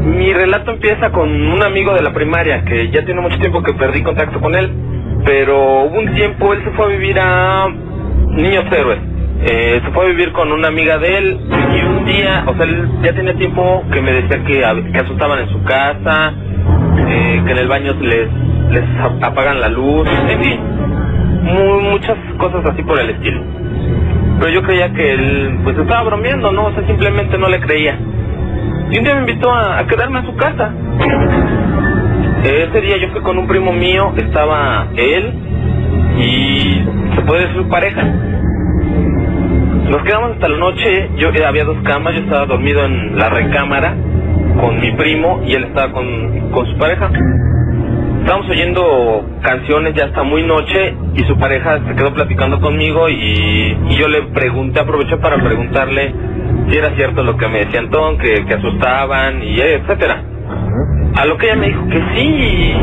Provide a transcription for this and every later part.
Mi relato empieza con un amigo de la primaria, que ya tiene mucho tiempo que perdí contacto con él, pero hubo un tiempo, él se fue a vivir a Niños Héroes. Se fue a vivir con una amiga de él, y un día, o sea, él ya tenía tiempo que me decía que asustaban en su casa, que en el baño les apagan la luz, en fin, muchas cosas así por el estilo. Pero yo creía que él pues estaba bromeando, ¿no? O sea, simplemente no le creía. Y un día me invitó a quedarme a su casa. Ese día yo fui con un primo mío, estaba él y se puede decir su pareja. Nos quedamos hasta la noche, había 2 camas, yo estaba dormido en la recámara con mi primo y él estaba con su pareja. Estábamos oyendo canciones ya hasta muy noche y su pareja se quedó platicando conmigo y yo le pregunté, aproveché para preguntarle si era cierto lo que me decía Antón, que asustaban y etcétera. A lo que ella me dijo que sí.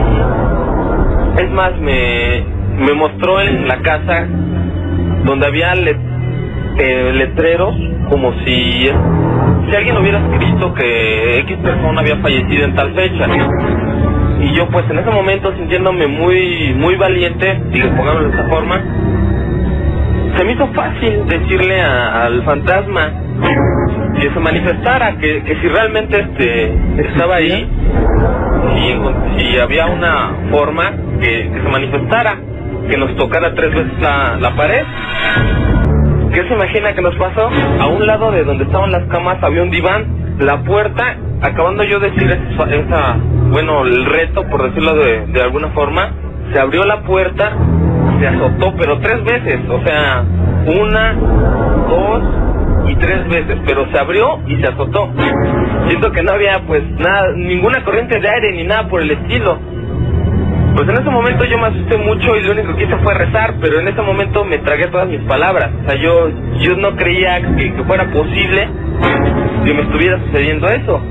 Es más, me mostró en la casa donde había letreros como si alguien hubiera escrito que X persona había fallecido en tal fecha. Y yo pues en ese momento, sintiéndome muy valiente, digo, pongámoslo de esa forma, se me hizo fácil decirle al fantasma que se manifestara, que si realmente estaba ahí, si había una forma que se manifestara, que nos tocara 3 veces la pared. ¿Qué se imagina que nos pasó? A un lado de donde estaban las camas había un diván, la puerta, acabando yo de decir el reto, por decirlo de alguna forma, se abrió la puerta, se azotó, pero 3 veces, o sea, 1, 2 y 3 veces, pero se abrió y se azotó. Siento que no había pues nada, ninguna corriente de aire ni nada por el estilo. Pues en ese momento yo me asusté mucho y lo único que hice fue rezar, pero en ese momento me tragué todas mis palabras. O sea, yo no creía que fuera posible que me estuviera sucediendo eso.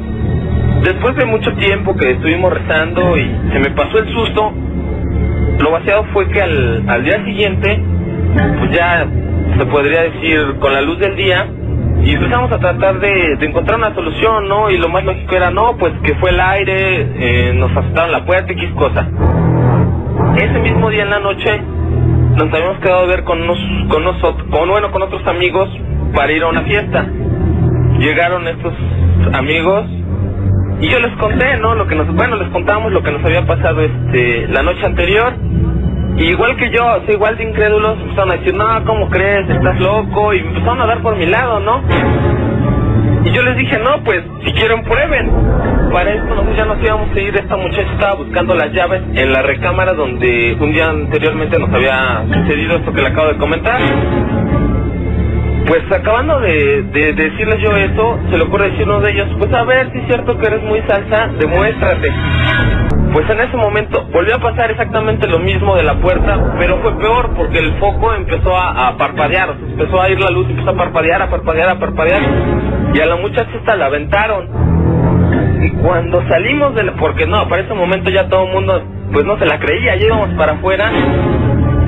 Después de mucho tiempo que estuvimos rezando y se me pasó el susto, lo vaciado fue que al día siguiente, pues ya se podría decir con la luz del día, y empezamos a tratar de encontrar una solución, ¿no? Y lo más lógico era, no, pues que fue el aire, nos asustaron la puerta, X cosa. Ese mismo día en la noche nos habíamos quedado a ver con otros amigos para ir a una fiesta. Llegaron estos amigos y yo les conté, ¿no? Les contábamos lo que nos había pasado la noche anterior. Y igual que yo, o sea, igual de incrédulos, empezaron a decir, no, ¿cómo crees? Estás loco. Y me empezaron a dar por mi lado, ¿no? Y yo les dije, no, pues, si quieren prueben. Para esto nosotros ya nos íbamos a ir. Esta muchacha estaba buscando las llaves en la recámara donde un día anteriormente nos había sucedido esto que le acabo de comentar. Pues acabando de decirles yo eso, se le ocurre decir uno de ellos, pues a ver si es cierto que eres muy salsa, demuéstrate. Pues en ese momento volvió a pasar exactamente lo mismo de la puerta, pero fue peor porque el foco empezó a parpadear, o sea, empezó a ir la luz, empezó a parpadear, y a la muchacha esta la aventaron. Y cuando salimos porque no, para ese momento ya todo el mundo pues no se la creía, ya íbamos para afuera,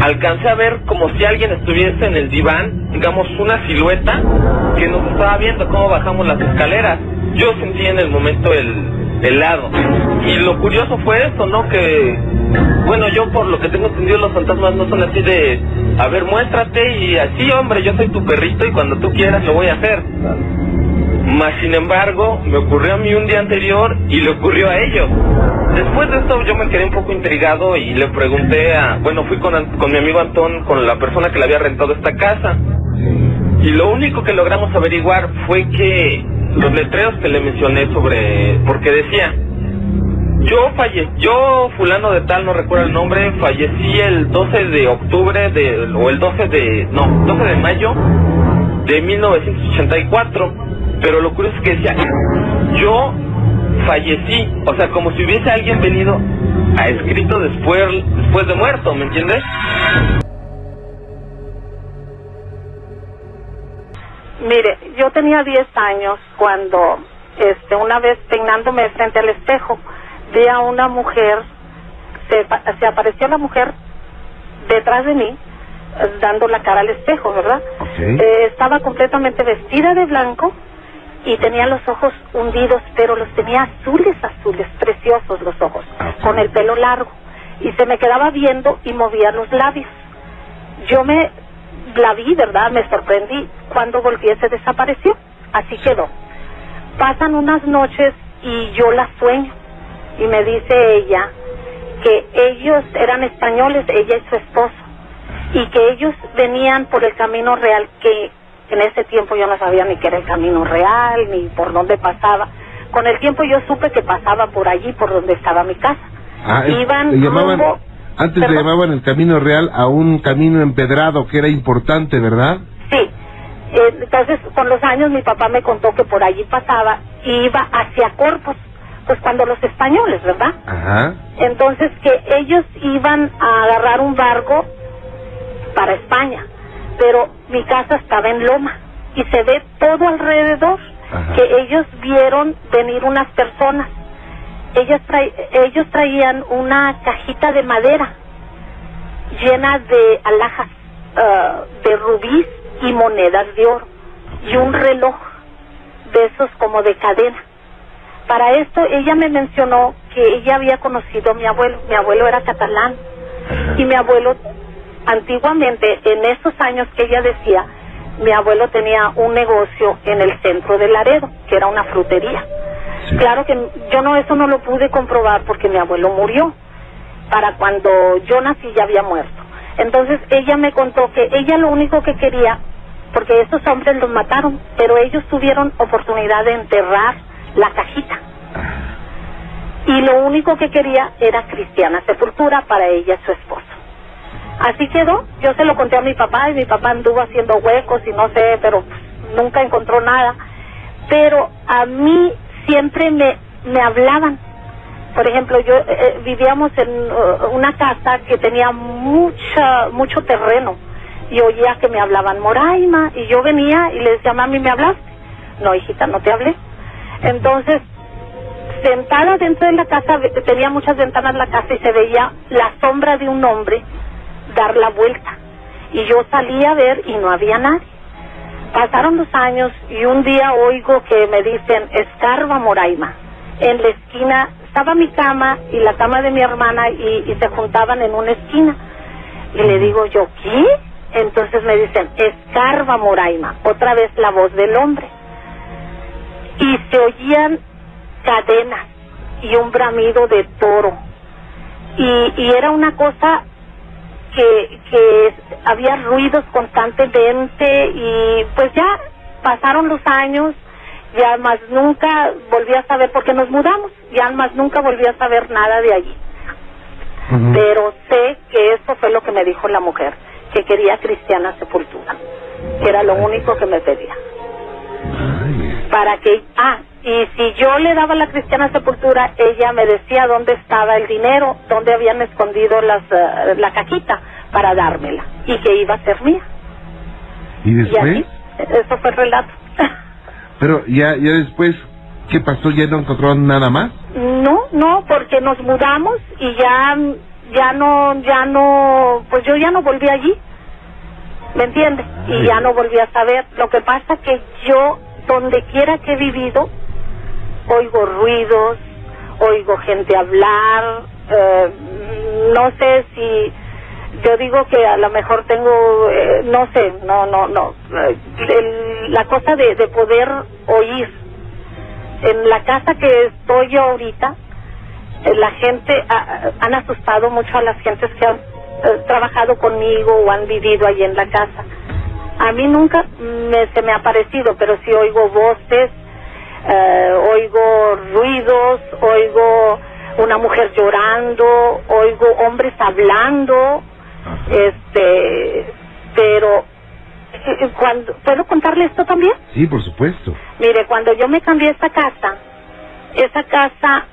alcancé a ver como si alguien estuviese en el diván, digamos una silueta que nos estaba viendo cómo bajamos las escaleras. Yo sentí en el momento el helado. Y lo curioso fue esto, ¿no? Que, bueno, yo por lo que tengo entendido, los fantasmas no son así de, a ver, muéstrate y así, hombre, yo soy tu perrito y cuando tú quieras lo voy a hacer. Mas, sin embargo, me ocurrió a mí un día anterior y le ocurrió a ellos. Después de esto yo me quedé un poco intrigado y le pregunté fui con mi amigo Antón, con la persona que le había rentado esta casa. Y lo único que logramos averiguar fue que los letreros que le mencioné porque decía, yo fulano de tal, no recuerdo el nombre, fallecí el 12 de octubre 12 de mayo de 1984. Pero lo curioso es que decía, yo fallecí, o sea, como si hubiese alguien venido a escrito después de muerto, ¿me entiendes? Mire, yo tenía 10 años cuando una vez peinándome frente al espejo vi a una mujer, se apareció la mujer detrás de mí dando la cara al espejo, ¿verdad? Okay. Estaba completamente vestida de blanco y tenía los ojos hundidos, pero los tenía azules, preciosos los ojos, con el pelo largo, y se me quedaba viendo y movía los labios. Yo la vi, ¿verdad? Me sorprendí. Cuando volví se desapareció, así quedó. Pasan unas noches y yo la sueño, y me dice ella que ellos eran españoles, ella y su esposo, y que ellos venían por el Camino Real, que en ese tiempo yo no sabía ni qué era el Camino Real, ni por dónde pasaba. Con el tiempo yo supe que pasaba por allí, por donde estaba mi casa. Iban antes le llamaban el Camino Real a un camino empedrado que era importante, ¿verdad? Sí. Entonces, con los años mi papá me contó que por allí pasaba y iba hacia Corpus, pues cuando los españoles, ¿verdad? Ajá. Entonces, que ellos iban a agarrar un barco para España, pero mi casa estaba en loma y se ve todo alrededor. Ajá. Que ellos vieron venir unas personas. Ellos traían una cajita de madera llena de alhajas de rubíes y monedas de oro, y un reloj de esos como de cadena. Para esto ella me mencionó que ella había conocido a mi abuelo era catalán, y mi abuelo antiguamente, en esos años que ella decía, mi abuelo tenía un negocio en el centro de Laredo, que era una frutería. Sí. Claro que yo eso no lo pude comprobar porque mi abuelo murió. Para cuando yo nací ya había muerto. Entonces ella me contó que ella lo único que quería, porque esos hombres los mataron, pero ellos tuvieron oportunidad de enterrar la cajita. Y lo único que quería era cristiana sepultura para ella y su esposo. Así quedó. Yo se lo conté a mi papá y mi papá anduvo haciendo huecos y no sé, pero nunca encontró nada. Pero a mí siempre me hablaban. Por ejemplo, vivíamos en una casa que tenía mucho terreno, y oía que me hablaban Moraima, y yo venía y le decía, mami, ¿me hablaste? No, hijita, no te hablé. Entonces, sentada dentro de la casa, tenía muchas ventanas la casa, y se veía la sombra de un hombre dar la vuelta, y yo salí a ver y no había nadie. Pasaron los años y un día oigo que me dicen, escarba, Moraima. En la esquina estaba mi cama y la cama de mi hermana, y se juntaban en una esquina. Y le digo yo, ¿qué? Entonces me dicen, escarba, Moraima. Otra vez la voz del hombre. Y se oían cadenas y un bramido de toro. Y era una cosa que había ruidos constantemente, y pues ya pasaron los años, ya más nunca volví a saber, porque nos mudamos, ya más nunca volví a saber nada de allí. Pero sé que eso fue lo que me dijo la mujer, que quería cristiana sepultura, que era lo único que me pedía. Para que, y si yo le daba la cristiana sepultura, ella me decía dónde estaba el dinero, dónde habían escondido la cajita para dármela, y que iba a ser mía. ¿Y después? Y así, eso fue el relato. Pero ya después, ¿qué pasó? ¿Ya no encontraron nada más? No, porque nos mudamos y ya no, pues yo ya no volví allí, ¿me entiendes? Y ya no volví a saber. Lo que pasa que yo, donde quiera que he vivido, oigo ruidos, oigo gente hablar, no sé si, yo digo que a lo mejor tengo, no sé, la cosa de poder oír. En la casa que estoy yo ahorita, la gente, han asustado mucho a las gentes que han trabajado conmigo o han vivido allí en la casa. A mí nunca se me ha parecido, pero sí oigo voces, oigo ruidos, oigo una mujer llorando, oigo hombres hablando, pero ¿puedo contarle esto también? Sí, por supuesto. Mire, cuando yo me cambié esa casa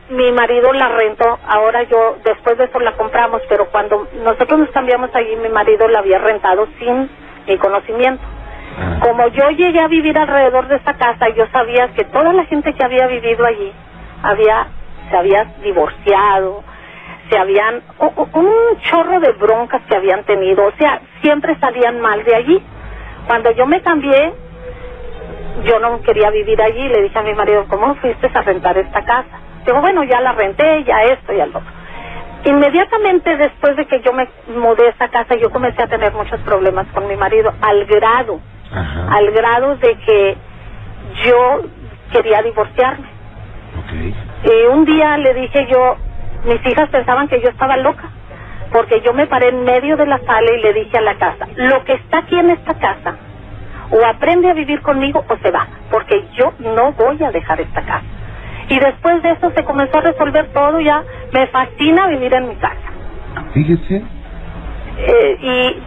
mi marido la rentó. Ahora después de eso la compramos, pero cuando nosotros nos cambiamos allí, mi marido la había rentado sin mi conocimiento. Como yo llegué a vivir alrededor de esa casa, yo sabía que toda la gente que había vivido allí se había divorciado, se habían un chorro de broncas que habían tenido, o sea, siempre salían mal de allí. Cuando yo me cambié, yo no quería vivir allí. Le dije a mi marido, ¿cómo fuiste a rentar esta casa? Digo, bueno, ya la renté, ya esto y al otro. Inmediatamente después de que yo me mudé a esta casa, yo comencé a tener muchos problemas con mi marido, al grado de que yo quería divorciarme. Y un día le dije yo, mis hijas pensaban que yo estaba loca, porque yo me paré en medio de la sala y le dije a la casa, lo que está aquí en esta casa, o aprende a vivir conmigo o se va, porque yo no voy a dejar esta casa. Y después de eso se comenzó a resolver todo, ya me fascina vivir en mi casa. Fíjese.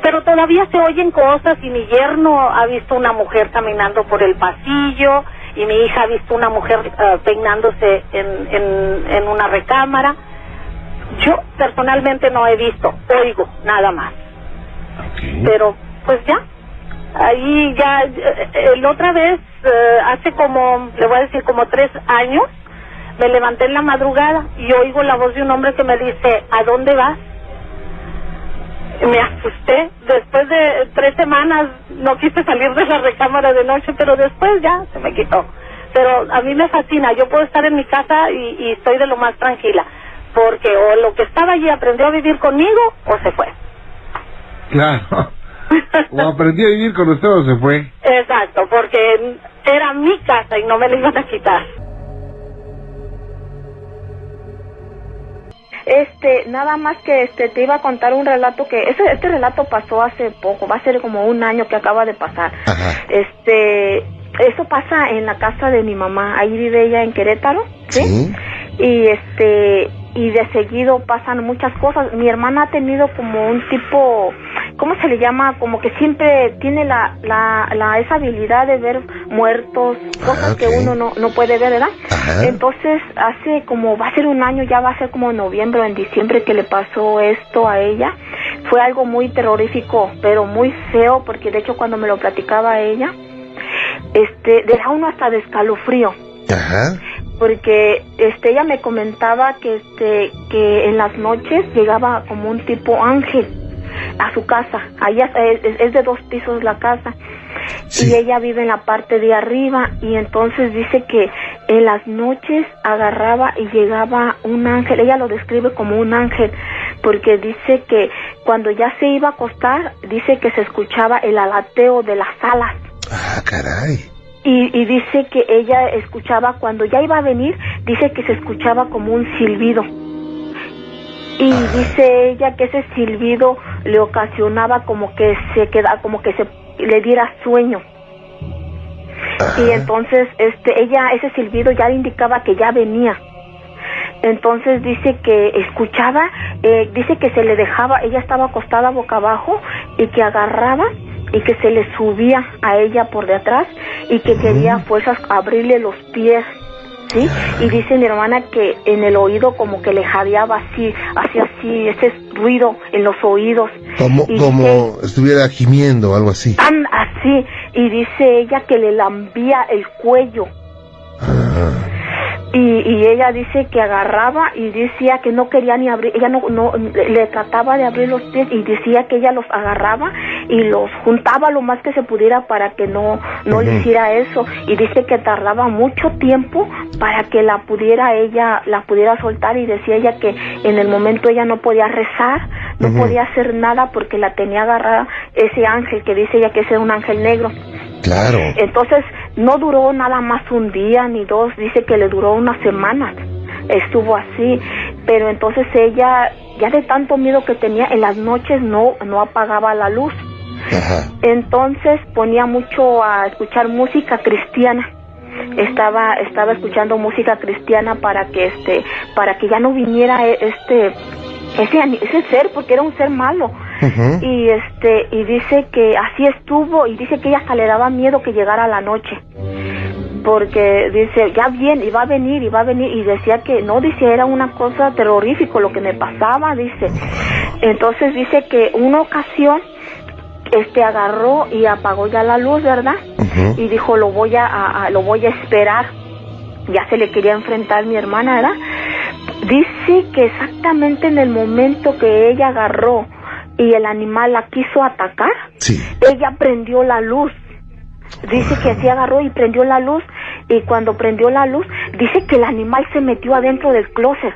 Pero todavía se oyen cosas, y mi yerno ha visto una mujer caminando por el pasillo, y mi hija ha visto una mujer peinándose en una recámara. Yo personalmente no he visto, oigo nada más. Pero pues ya, ahí ya, la otra vez, hace como, le voy a decir, como 3 años, me levanté en la madrugada y oigo la voz de un hombre que me dice, ¿a dónde vas? Me asusté. Después de 3 semanas no quise salir de la recámara de noche, pero después ya se me quitó. Pero a mí me fascina, yo puedo estar en mi casa y estoy de lo más tranquila, porque o lo que estaba allí aprendió a vivir conmigo o se fue. Claro. O aprendió a vivir con usted o se fue. Exacto, porque era mi casa y no me la iban a quitar. Nada más que te iba a contar un relato que este relato pasó hace poco, va a ser como 1 año que acaba de pasar. Ajá. Eso pasa en la casa de mi mamá, ahí vive ella en Querétaro, ¿sí? Y de seguido pasan muchas cosas. Mi hermana ha tenido como un tipo, ¿cómo se le llama? Como que siempre tiene esa habilidad de ver muertos, cosas que uno no puede ver, ¿verdad? Ajá. Entonces, hace como, va a ser 1 año, ya va a ser como en noviembre o en diciembre que le pasó esto a ella. Fue algo muy terrorífico, pero muy feo, porque de hecho cuando me lo platicaba ella, deja uno hasta de escalofrío. Ajá. Porque ella me comentaba que en las noches llegaba como un tipo ángel a su casa. Allá es de 2 pisos la casa. Sí. Y ella vive en la parte de arriba, y entonces dice que en las noches agarraba y llegaba un ángel. Ella lo describe como un ángel, porque dice que cuando ya se iba a acostar, dice que se escuchaba el alateo de las alas. Ah, caray. Y dice que ella escuchaba, cuando ya iba a venir, dice que se escuchaba como un silbido. Y dice ella que ese silbido le ocasionaba como que le diera sueño. Y entonces ese silbido ya le indicaba que ya venía. Entonces dice que escuchaba, dice que se le dejaba, ella estaba acostada boca abajo, y que agarraba y que se le subía a ella por detrás, y que quería fuerzas abrirle los pies, ¿sí? Y dice mi hermana que en el oído como que le jadeaba así, ese ruido en los oídos. Como estuviera gimiendo o algo así. Así, y dice ella que le lambía el cuello. Y ella dice que agarraba y decía que no quería ni abrir, ella no le trataba de abrir los pies, y decía que ella los agarraba y los juntaba lo más que se pudiera para que no le hiciera eso, y dice que tardaba mucho tiempo para que la pudiera soltar, y decía ella que en el momento ella no podía rezar, no podía hacer nada porque la tenía agarrada ese ángel, que dice ella que ese es un ángel negro. Claro. Entonces no duró nada más 1 día ni 2, dice que le duró 1 semana, estuvo así. Pero entonces ella, ya de tanto miedo que tenía, en las noches no apagaba la luz. Ajá. Entonces ponía mucho a escuchar música cristiana. Estaba escuchando música cristiana para que ya no viniera ese ser, porque era un ser malo. Y dice que así estuvo, y dice que ella hasta le daba miedo que llegara la noche, porque dice, ya viene, y va a venir, y decía que no, dice, era una cosa terrorífico lo que me pasaba, dice. Entonces dice que una ocasión agarró y apagó ya la luz, ¿verdad? Y dijo, lo voy a esperar. Ya se le quería enfrentar mi hermana, ¿verdad? Dice que exactamente en el momento que ella agarró y el animal la quiso atacar, sí, ella prendió la luz. Dice que así agarró y prendió la luz, y cuando prendió la luz, dice que el animal se metió adentro del closet.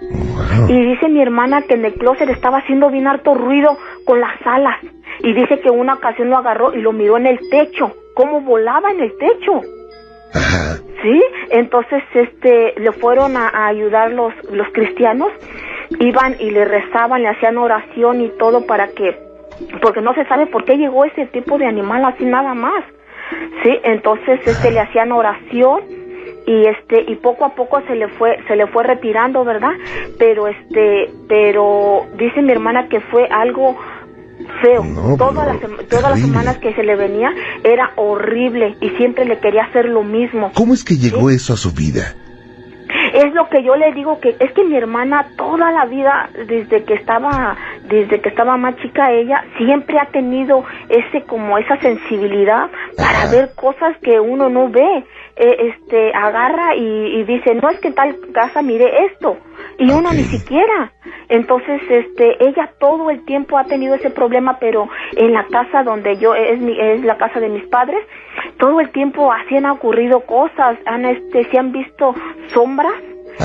Wow. Y dice mi hermana que en el closet estaba haciendo bien harto ruido con las alas. Y dice que una ocasión lo agarró y lo miró en el techo, cómo volaba en el techo. Ajá. Sí, entonces le fueron a ayudar los cristianos, iban y le rezaban, le hacían oración y todo porque no se sabe por qué llegó ese tipo de animal así nada más. Sí, entonces le hacían oración y poco a poco se le fue retirando, ¿verdad? Pero dice mi hermana que fue algo feo. No, todas las semanas que se le venía era horrible y siempre le quería hacer lo mismo. ¿Cómo es que llegó ¿sí? eso a su vida? Es lo que yo le digo, que es que mi hermana toda la vida, desde que estaba más chica, ella siempre ha tenido esa sensibilidad para ver cosas que uno no ve. Agarra y dice, no, es que en tal casa miré esto, y uno ni siquiera. Entonces ella todo el tiempo ha tenido ese problema, pero en la casa donde yo es la casa de mis padres, todo el tiempo así han ocurrido cosas, se han visto sombras.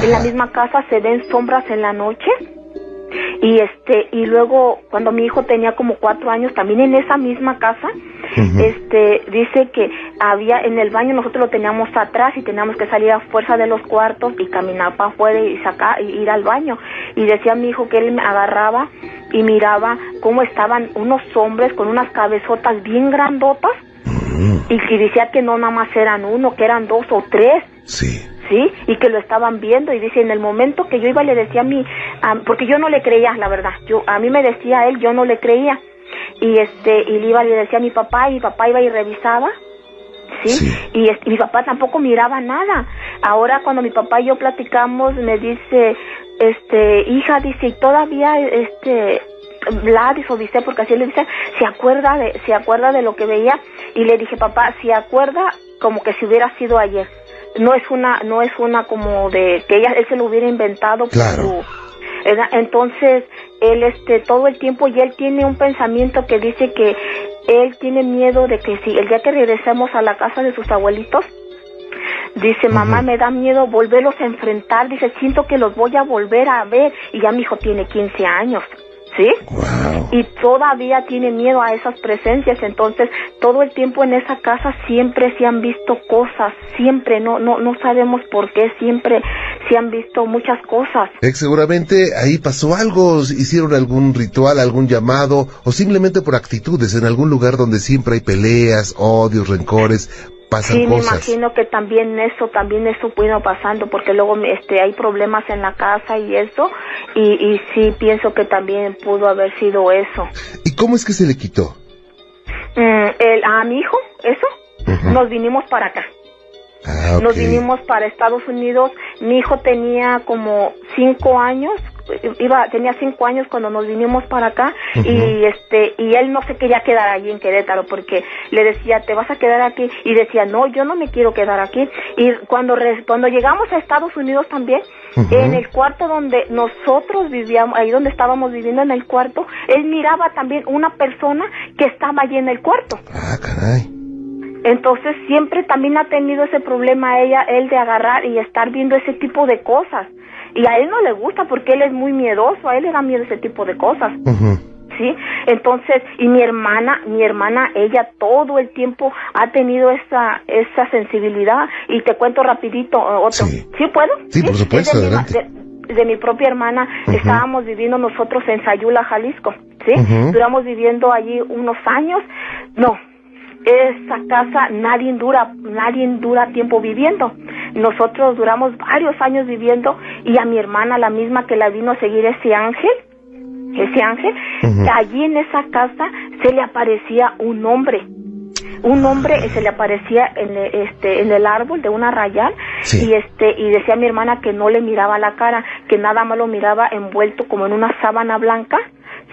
En la misma casa se ven sombras en la noche. Y luego cuando mi hijo tenía como 4 años, también en esa misma casa, dice que había en el baño, nosotros lo teníamos atrás y teníamos que salir a fuerza de los cuartos y caminar para afuera y ir al baño. Y decía mi hijo que él me agarraba y miraba cómo estaban unos hombres con unas cabezotas bien grandotas, y decía que no nada más eran uno, que eran 2 o 3. Sí. Sí, y que lo estaban viendo, y dice, en el momento que yo iba le decía porque yo no le creía, la verdad, a mí me decía él, yo no le creía, y le decía a mi papá, y mi papá iba y revisaba, ¿sí? Y mi papá tampoco miraba nada. Ahora cuando mi papá y yo platicamos, me dice, hija, dice, y todavía, Vladis o dice, porque así le dice, se acuerda de lo que veía, y le dije, papá, se acuerda como que si hubiera sido ayer. No es una como de que él se lo hubiera inventado. Claro. Entonces él todo el tiempo, y él tiene un pensamiento que dice que él tiene miedo de que si el día que regresemos a la casa de sus abuelitos, dice, mamá, me da miedo volverlos a enfrentar, dice, siento que los voy a volver a ver, y ya mi hijo tiene 15 años. ¿Sí? Wow. Y todavía tiene miedo a esas presencias. Entonces todo el tiempo en esa casa siempre se han visto cosas, siempre, no sabemos por qué, siempre se han visto muchas cosas. Seguramente ahí pasó algo, hicieron algún ritual, algún llamado, o simplemente por actitudes, en algún lugar donde siempre hay peleas, odios, rencores, pasan cosas. Me imagino que también eso vino pasando, porque luego hay problemas en la casa y eso, y sí pienso que también pudo haber sido eso. ¿Y cómo es que se le quitó? A mi hijo, eso, nos vinimos para acá. Okay. Nos vinimos para Estados Unidos. Mi hijo tenía como 5 años, tenía 5 años cuando nos vinimos para acá, y él no se quería quedar allí en Querétaro, porque le decía, ¿te vas a quedar aquí? Y decía, no, yo no me quiero quedar aquí. Y cuando llegamos a Estados Unidos también, en el cuarto donde nosotros vivíamos, ahí donde estábamos viviendo en el cuarto, él miraba también una persona que estaba allí en el cuarto. Ah, caray. Entonces siempre también ha tenido ese problema él de agarrar y estar viendo ese tipo de cosas. Y a él no le gusta porque él es muy miedoso, a él le da miedo ese tipo de cosas. ¿Sí? Entonces, y mi hermana, ella todo el tiempo ha tenido esa sensibilidad. Y te cuento rapidito otro. ¿Sí puedo? Sí, por supuesto, adelante. De mi propia hermana, estábamos viviendo nosotros en Sayula, Jalisco, ¿sí? Duramos viviendo allí unos años. No, esa casa nadie dura tiempo viviendo. Nosotros duramos varios años viviendo, y a mi hermana, la misma que la vino a seguir ese ángel, allí en esa casa se le aparecía un hombre, se le aparecía en el árbol de una rayal, y decía mi hermana que no le miraba la cara, que nada más lo miraba envuelto como en una sábana blanca,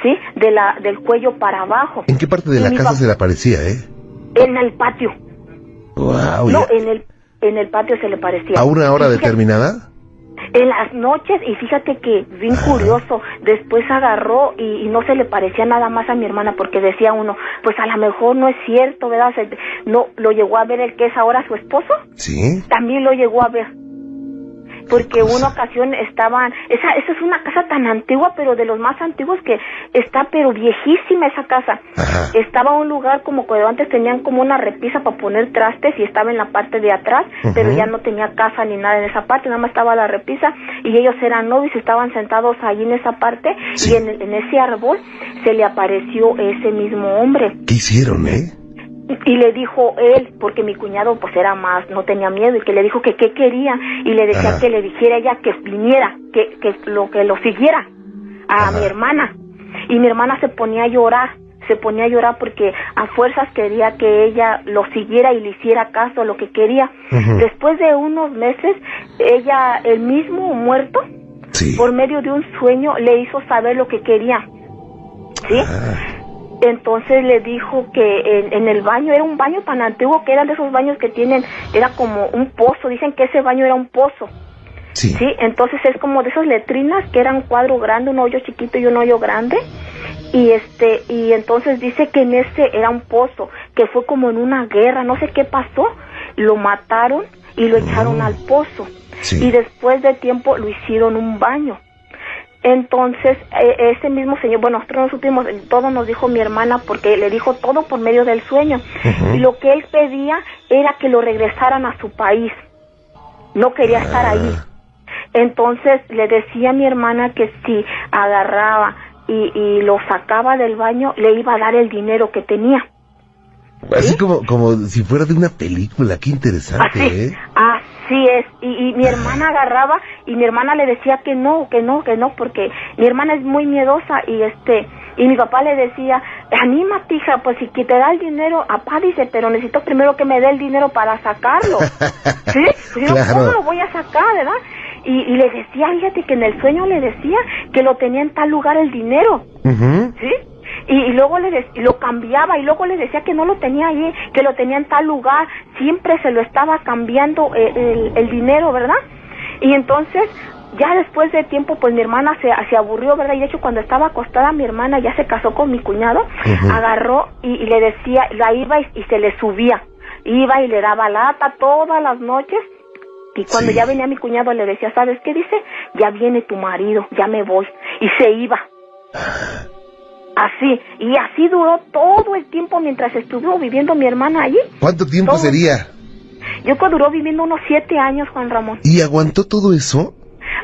¿sí? Del cuello para abajo. ¿En qué parte de la casa se le aparecía, En el patio. Wow. No, en el patio se le parecía. ¿A una hora determinada? En las noches, y fíjate que bien curioso, después agarró y no se le parecía nada más a mi hermana, porque decía uno, pues a lo mejor no es cierto, ¿verdad? No, lo llegó a ver el que es ahora su esposo. Sí. También lo llegó a ver. Porque una ocasión estaban, esa es una casa tan antigua, pero de los más antiguos que está, pero viejísima esa casa. Ajá. Estaba un lugar como cuando antes tenían como una repisa para poner trastes y estaba en la parte de atrás, pero ya no tenía casa ni nada en esa parte, nada más estaba la repisa y ellos eran novios y estaban sentados ahí en esa parte y en ese árbol se le apareció ese mismo hombre. ¿Qué hicieron, Y le dijo él, porque mi cuñado pues era más, no tenía miedo, y que le dijo que qué quería, y le decía que le dijera ella que viniera, que lo siguiera a mi hermana. Y mi hermana se ponía a llorar porque a fuerzas quería que ella lo siguiera y le hiciera caso a lo que quería. Después de unos meses, ella, el mismo muerto, por medio de un sueño, le hizo saber lo que quería, ¿sí? Entonces le dijo que en el baño, era un baño tan antiguo que eran de esos baños que tienen, era como un pozo, dicen que ese baño era un pozo. Sí, entonces es como de esas letrinas que eran un cuadro grande, un hoyo chiquito y un hoyo grande, y entonces dice que en ese era un pozo, que fue como en una guerra, no sé qué pasó, lo mataron y lo echaron al pozo, y después de tiempo lo hicieron un baño. Entonces, ese mismo señor, bueno, nosotros no supimos, todo nos dijo mi hermana, porque le dijo todo por medio del sueño. Y lo que él pedía era que lo regresaran a su país. No quería estar ahí. Entonces, le decía a mi hermana que si agarraba y lo sacaba del baño, le iba a dar el dinero que tenía. Así como si fuera de una película, qué interesante, Así es, y mi hermana agarraba y mi hermana le decía que no, porque mi hermana es muy miedosa y mi papá le decía, anímate hija, pues si te da el dinero, papá dice, pero necesito primero que me dé el dinero para sacarlo, ¿sí? Pues claro. ¿Cómo lo voy a sacar, verdad? Y le decía, fíjate que en el sueño le decía que lo tenía en tal lugar el dinero, ¿sí? Y luego lo cambiaba y luego le decía que no lo tenía ahí, que lo tenía en tal lugar, siempre se lo estaba cambiando el dinero, ¿verdad? Y entonces, ya después de tiempo, pues mi hermana se aburrió, ¿verdad? Y de hecho cuando estaba acostada mi hermana, ya se casó con mi cuñado, agarró y le decía, la iba y se le subía, iba y le daba lata todas las noches. Y cuando ya venía mi cuñado le decía, ¿sabes qué dice? Ya viene tu marido, ya me voy. Y se iba. Así, y así duró todo el tiempo mientras estuvo viviendo mi hermana allí. ¿Cuánto tiempo sería? Yo creo que duró viviendo unos 7 años, Juan Ramón. ¿Y aguantó todo eso?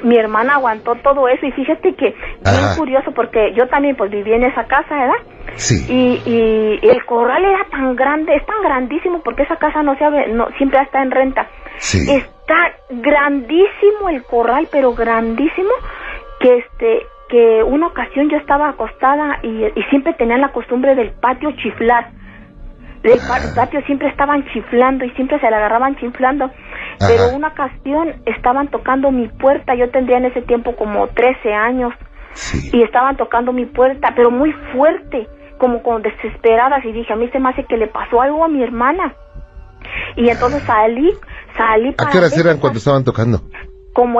Mi hermana aguantó todo eso, y fíjate que bien curioso, porque yo también pues viví en esa casa, ¿verdad? Sí. Y el corral era tan grande, es tan grandísimo, porque esa casa no siempre está en renta. Sí. Está grandísimo el corral, pero grandísimo, que una ocasión yo estaba acostada y siempre tenían la costumbre del patio chiflar. Del patio siempre estaban chiflando y siempre se la agarraban chiflando. Pero una ocasión estaban tocando mi puerta, yo tendría en ese tiempo como 13 años. Y estaban tocando mi puerta, pero muy fuerte, como desesperadas, y dije, a mí se me hace que le pasó algo a mi hermana. Y entonces salí para... ¿A qué horas eran cuando estaban tocando?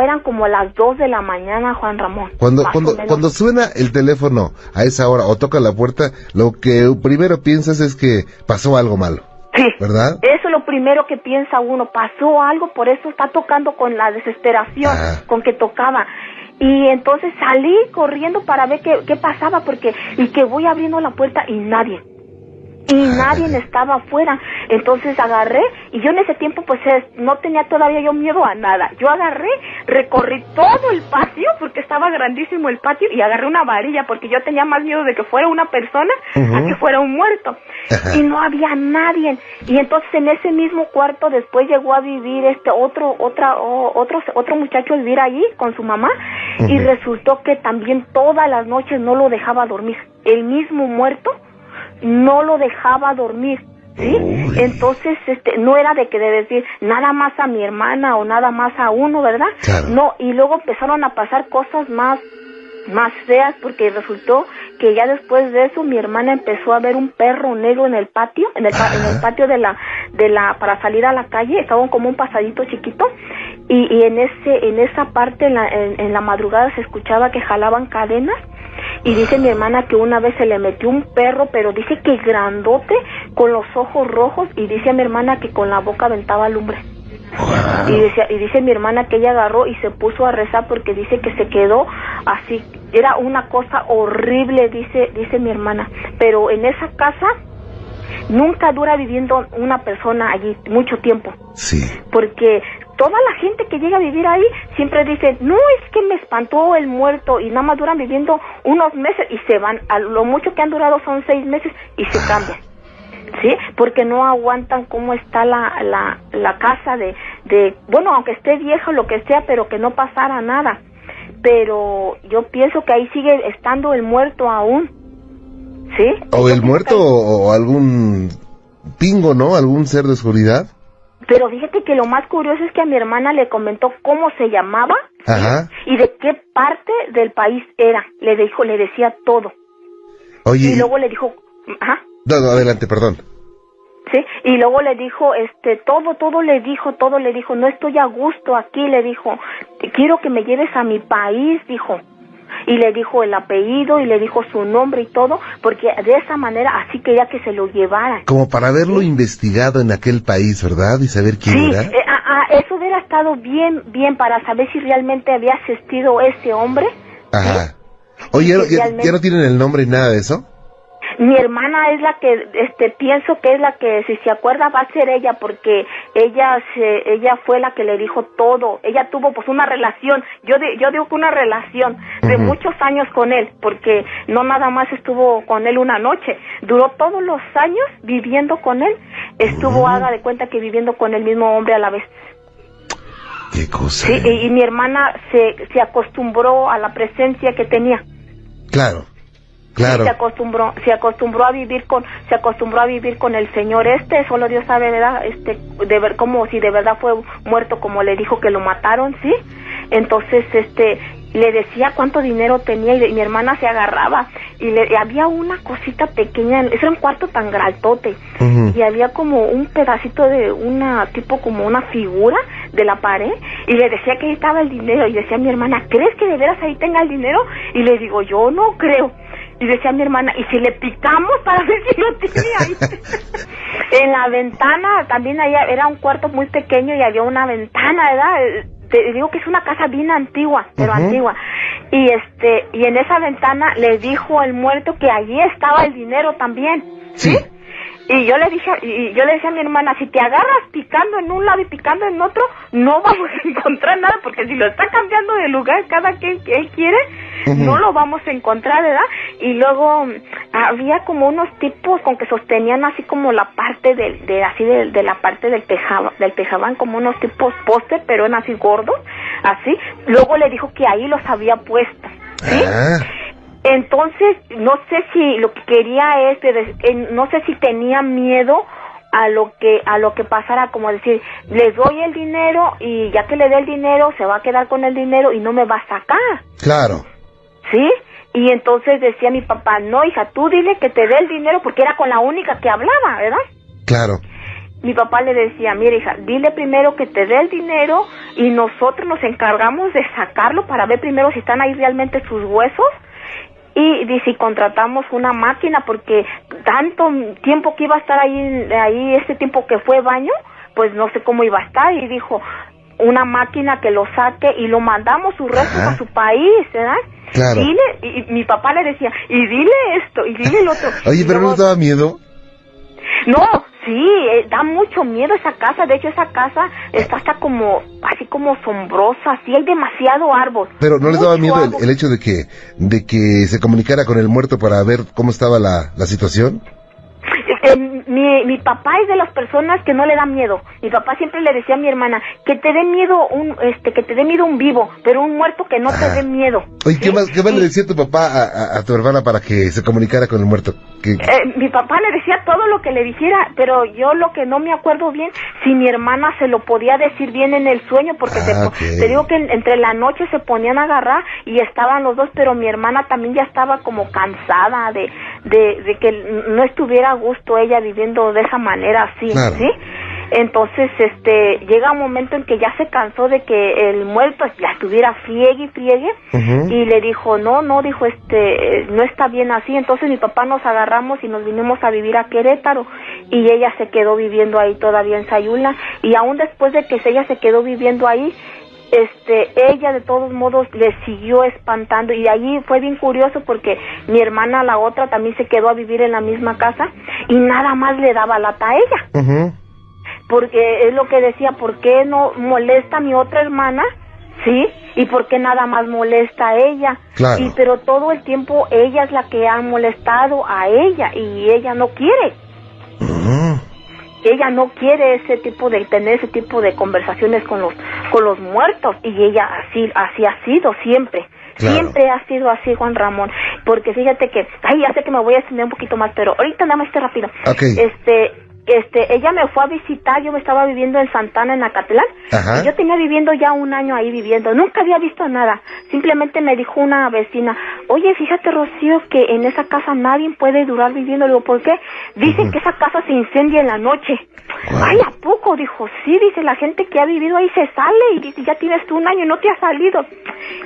Eran como las 2 de la mañana, Juan Ramón. Cuando suena el teléfono a esa hora o toca la puerta, lo que primero piensas es que pasó algo malo. Sí, ¿verdad? Eso es lo primero que piensa uno, pasó algo, por eso está tocando con la desesperación con que tocaba. Y entonces salí corriendo para ver qué pasaba, y que voy abriendo la puerta y nadie estaba afuera. Entonces agarré, y yo en ese tiempo pues no tenía todavía yo miedo a nada. Yo agarré, recorrí todo el patio, porque estaba grandísimo el patio, y agarré una varilla, porque yo tenía más miedo de que fuera una persona a que fuera un muerto. Y no había nadie. Y entonces en ese mismo cuarto después llegó a vivir otro muchacho a vivir allí con su mamá, y resultó que también todas las noches no lo dejaba dormir. El mismo muerto no lo dejaba dormir, ¿sí? Entonces, no era de decir nada más a mi hermana o nada más a uno, ¿verdad? Claro. No, y luego empezaron a pasar cosas más porque resultó que ya después de eso mi hermana empezó a ver un perro negro en el patio, en el patio de la para salir a la calle, estaba como un pasadito chiquito y en esa parte en la madrugada se escuchaba que jalaban cadenas. Y dice mi hermana que una vez se le metió un perro, pero dice que grandote, con los ojos rojos, y dice mi hermana que con la boca aventaba lumbre. Y dice mi hermana que ella agarró y se puso a rezar porque dice que se quedó así, era una cosa horrible, dice mi hermana. Pero en esa casa nunca dura viviendo una persona allí mucho tiempo. Sí. Porque toda la gente que llega a vivir ahí siempre dice, no, es que me espantó el muerto, y nada más duran viviendo unos meses y se van. A lo mucho que han durado son 6 meses y se cambian. ¿Sí? Porque no aguantan cómo está la casa bueno, aunque esté vieja o lo que sea, pero que no pasara nada. Pero yo pienso que ahí sigue estando el muerto aún. ¿Sí? O el muerto o algún pingo, ¿no? Algún ser de oscuridad. Pero fíjate que lo más curioso es que a mi hermana le comentó cómo se llamaba. Ajá. Y de qué parte del país era. Le decía todo. Oye. Y luego le dijo, ajá. No, adelante, perdón. Sí, y luego le dijo, todo le dijo, no estoy a gusto aquí, le dijo, quiero que me lleves a mi país, dijo. Y le dijo el apellido y le dijo su nombre y todo, porque de esa manera así quería que se lo llevaran. Como para haberlo investigado en aquel país, ¿verdad? Y saber quién era. Eso hubiera estado bien para saber si realmente había asistido ese hombre. Ajá. ¿Sí? Oye, ¿ya no tienen el nombre y nada de eso? Mi hermana es la que, pienso que es la que, si se acuerda, va a ser ella, porque ella fue la que le dijo todo. Ella tuvo pues una relación, yo digo que una relación de muchos años con él, porque no nada más estuvo con él una noche, duró todos los años viviendo con él, estuvo, haga de cuenta que viviendo con el mismo hombre a la vez. Qué cosa. Sí, y mi hermana se acostumbró a la presencia que tenía. Claro. Claro. Se acostumbró a vivir con el señor solo Dios sabe, ¿verdad? De ver como si de verdad fue muerto, como le dijo que lo mataron, ¿sí? Entonces le decía cuánto dinero tenía y mi hermana se agarraba y había una cosita pequeña, era un cuarto tan grandote, y había como un pedacito de tipo como una figura de la pared, y le decía que ahí estaba el dinero, y decía mi hermana, ¿crees que de veras ahí tenga el dinero? Y le digo, yo no creo. Y decía mi hermana, ¿y si le picamos para ver si lo tiene ahí? En la ventana, también allá era un cuarto muy pequeño y había una ventana, ¿verdad? Te digo que es una casa bien antigua, pero antigua. Y en esa ventana le dijo el muerto que allí estaba el dinero también. ¿Sí? Y yo le decía a mi hermana, si te agarras picando en un lado y picando en otro, no vamos a encontrar nada, porque si lo está cambiando de lugar cada que él quiere, no lo vamos a encontrar, ¿verdad? Y luego había como unos tipos con que sostenían así como la parte de la parte del tejabán, como unos tipos postes, pero eran así gordos, así. Luego le dijo que ahí los había puesto, ¿sí? Entonces, no sé si lo que quería no sé si tenía miedo a lo que pasara, como decir, les doy el dinero y ya que le dé el dinero, se va a quedar con el dinero y no me va a sacar. Claro. ¿Sí? Y entonces decía mi papá, no, hija, tú dile que te dé el dinero, porque era con la única que hablaba, ¿verdad? Claro. Mi papá le decía, mira, hija, dile primero que te dé el dinero y nosotros nos encargamos de sacarlo para ver primero si están ahí realmente sus huesos. Y dice, contratamos una máquina, porque tanto tiempo que iba a estar ahí ese tiempo que fue baño, pues no sé cómo iba a estar. Y dijo, una máquina que lo saque y lo mandamos sus restos a su país, ¿verdad? Claro. Y mi papá le decía, y dile esto, y dile el otro. Oye, pero ¿no daba miedo? No, sí, da mucho miedo esa casa. De hecho, esa casa está hasta como, así como asombrosa, sí, hay demasiado árbol. Pero ¿no les daba miedo el hecho de que se comunicara con el muerto para ver cómo estaba la situación? Mi papá es de las personas que no le da miedo. Mi papá siempre le decía a mi hermana que te dé miedo un vivo, pero un muerto que no te dé miedo. Oye, ¿sí? ¿qué más le decía tu papá a tu hermana para que se comunicara con el muerto? Mi papá le decía todo lo que le dijera, pero yo lo que no me acuerdo bien, si mi hermana se lo podía decir bien en el sueño, porque te digo que entre la noche se ponían a agarrar y estaban los dos, pero mi hermana también ya estaba como cansada de que no estuviera a gusto ella viviendo de esa manera así, claro. ¿sí? Entonces, llega un momento en que ya se cansó de que el muerto ya estuviera friegue y friegue, y le dijo, no, dijo, no está bien así. Entonces mi papá nos agarramos y nos vinimos a vivir a Querétaro, y ella se quedó viviendo ahí todavía en Sayula, y aún después de que ella se quedó viviendo ahí, ella de todos modos le siguió espantando, y allí fue bien curioso porque mi hermana, la otra, también se quedó a vivir en la misma casa, y nada más le daba lata a ella. Porque es lo que decía, ¿por qué no molesta a mi otra hermana? ¿Sí? ¿Y por qué nada más molesta a ella? Claro. Pero todo el tiempo ella es la que ha molestado a ella, y ella no quiere. Ella no quiere tener ese tipo de conversaciones con los muertos, y ella así ha sido siempre. Claro. Siempre ha sido así, Juan Ramón, porque fíjate que, ya sé que me voy a extender un poquito más, pero ahorita nada más rápido. Okay. Ella me fue a visitar, yo me estaba viviendo en Santana, en Acatlán, y yo tenía viviendo ya un año ahí viviendo, nunca había visto nada, simplemente me dijo una vecina, oye, fíjate, Rocío, que en esa casa nadie puede durar viviendo. Le digo, ¿por qué? Dicen que esa casa se incendia en la noche. Ay, ¿a poco? Dijo, sí, dice, la gente que ha vivido ahí se sale, y dice, ya tienes tú un año y no te has salido.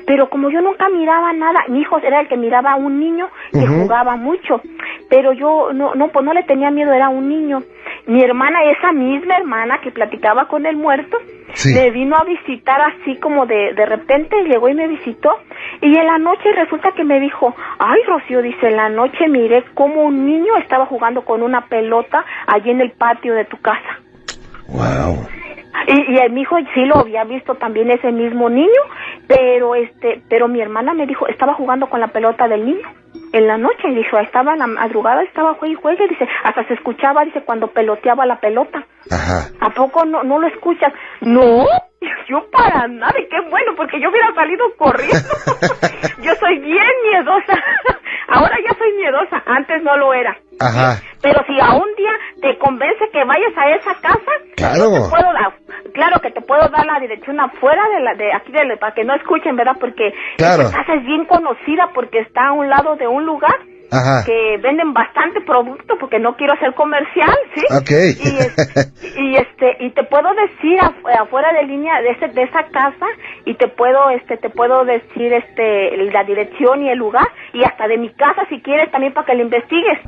Pero como yo nunca miraba nada, mi hijo era el que miraba a un niño que jugaba mucho, pero yo pues no le tenía miedo, era un niño. Mi hermana, esa misma hermana que platicaba con el muerto, me vino a visitar así como de repente, llegó y me visitó, y en la noche resulta que me dijo, ay, Rocío, dice, en la noche miré como un niño estaba jugando con una pelota allí en el patio de tu casa. Wow. Y mi hijo sí lo había visto también, ese mismo niño, pero mi hermana me dijo, estaba jugando con la pelota del niño en la noche, y dijo, estaba en la madrugada, estaba juegue, dice, hasta se escuchaba, dice, cuando peloteaba la pelota. Ajá. ¿A poco no lo escuchas? No, yo para nada, y qué bueno, porque yo hubiera salido corriendo. Yo soy bien miedosa. Ahora ya soy miedosa, antes no lo era. Ajá. Pero si a un día te convence que vayas a esa casa, claro, claro que te puedo dar la dirección afuera de aquí para que no escuchen, ¿verdad? Porque esa casa es bien conocida porque está a un lado de un lugar que venden bastante producto, porque no quiero hacer comercial, ¿sí? Okay. Y te puedo decir afuera de línea de esa casa, y te puedo decir la dirección y el lugar, y hasta de mi casa si quieres también, para que lo investigues.